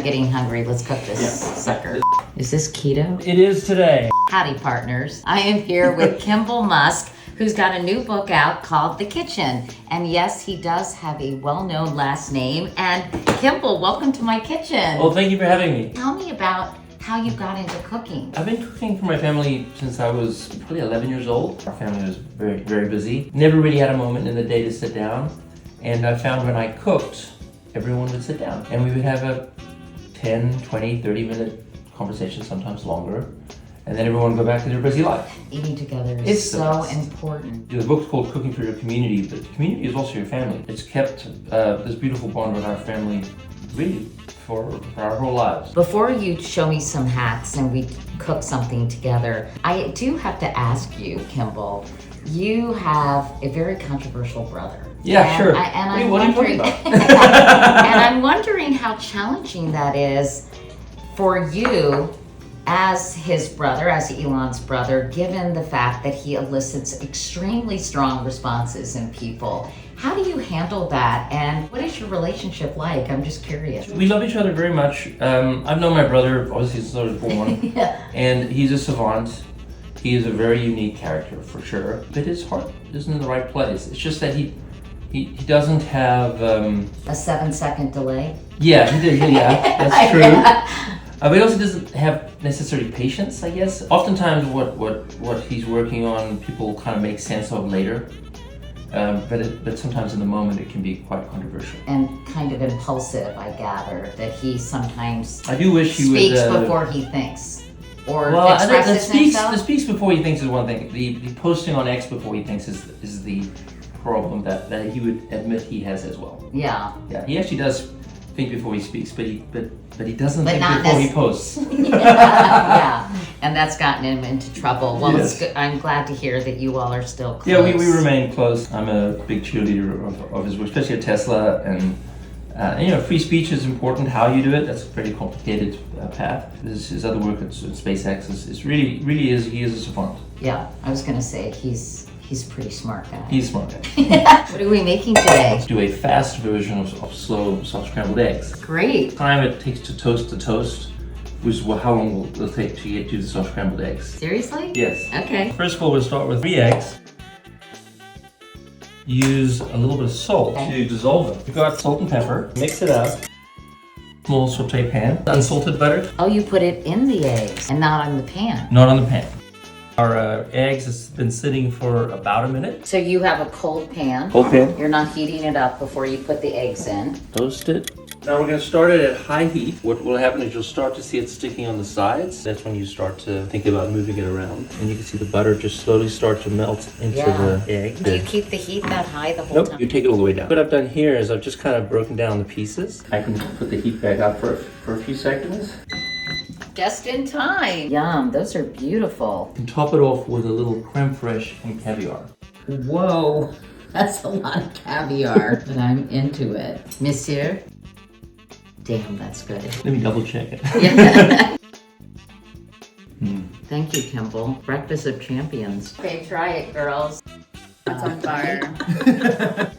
Getting hungry. Let's cook this sucker. Is this keto? It is today. Howdy, partners. I am here with Kimbal Musk, who's got a new book out called The Kitchen. And yes, he does have a well-known last name. And Kimbal, welcome to my kitchen. Well, thank you for having me. Tell me about how you got into cooking. I've been cooking for my family since I was probably 11 years old. Our family was very, very busy. Never really had a moment in the day to sit down. And I found when I cooked, everyone would sit down. And we would have a 10, 20, 30-minute conversation, sometimes longer. And then everyone would go back to their busy life. Eating together is so important. The book's called Cooking for Your Community, but the community is also your family. It's kept this beautiful bond with our family really for our whole lives. Before you show me some hacks and we cook something together, I do have to ask you, Kimbal, you have a very controversial brother. Yeah, and sure. What are you talking about? And I'm wondering how challenging that is for you as his brother, as Elon's brother, given the fact that he elicits extremely strong responses in people. How do you handle that, and what is your relationship like? I'm just curious. We love each other very much. I've known my brother, obviously, since I was born, and he's a savant. He is a very unique character, for sure. But his heart isn't in the right place. It's just that he doesn't have... a 7-second delay? Yeah, that's true. But he also doesn't have necessarily patience, I guess. Oftentimes what he's working on, people kind of make sense of later. But sometimes in the moment it can be quite controversial. And kind of impulsive, I gather, that he sometimes I do wish he speaks before he thinks. Or expresses himself. The speaks before he thinks is one thing. The posting on X before he thinks is the problem that he would admit he has as well. Yeah. Yeah, he actually does think before he speaks, but he doesn't think before he posts. Yeah, and that's gotten him into trouble. Well, yes. It's good. I'm glad to hear that you all are still close. Yeah, we remain close. I'm a big cheerleader of his work, especially at Tesla, and free speech is important. How you do it, that's a very complicated path. His other work at SpaceX is really he is a savant. Yeah, I was gonna say he's a pretty smart guy. He's a smart guy. What are we making today? Let's do a fast version of slow soft scrambled eggs. Great. The time it takes to toast the toast, which is how long it'll take to get to the soft scrambled eggs. Seriously? Yes. Okay. First of all, we'll start with 3 eggs. Use a little bit of salt to dissolve them. You've got salt and pepper. Mix it up. Small saute pan. Unsalted butter. Oh, you put it in the eggs and not on the pan. Not on the pan. Our eggs has been sitting for about a minute. So you have a cold pan. Cold pan. You're not heating it up before you put the eggs in. Toast it. Now we're going to start it at high heat. What will happen is you'll start to see it sticking on the sides. That's when you start to think about moving it around. And you can see the butter just slowly start to melt into the egg. Do you keep the heat that high the whole Nope, time? you take it all the way down. What I've done here is I've just kind of broken down the pieces. I can put the heat back up for a few seconds. Just in time. Yum, those are beautiful. And top it off with a little creme fraiche and caviar. Whoa, that's a lot of caviar, but I'm into it. Monsieur? Damn, that's good. Let me double check it. Yeah. Thank you, Kimbal. Breakfast of champions. Okay, try it, girls. It's on fire.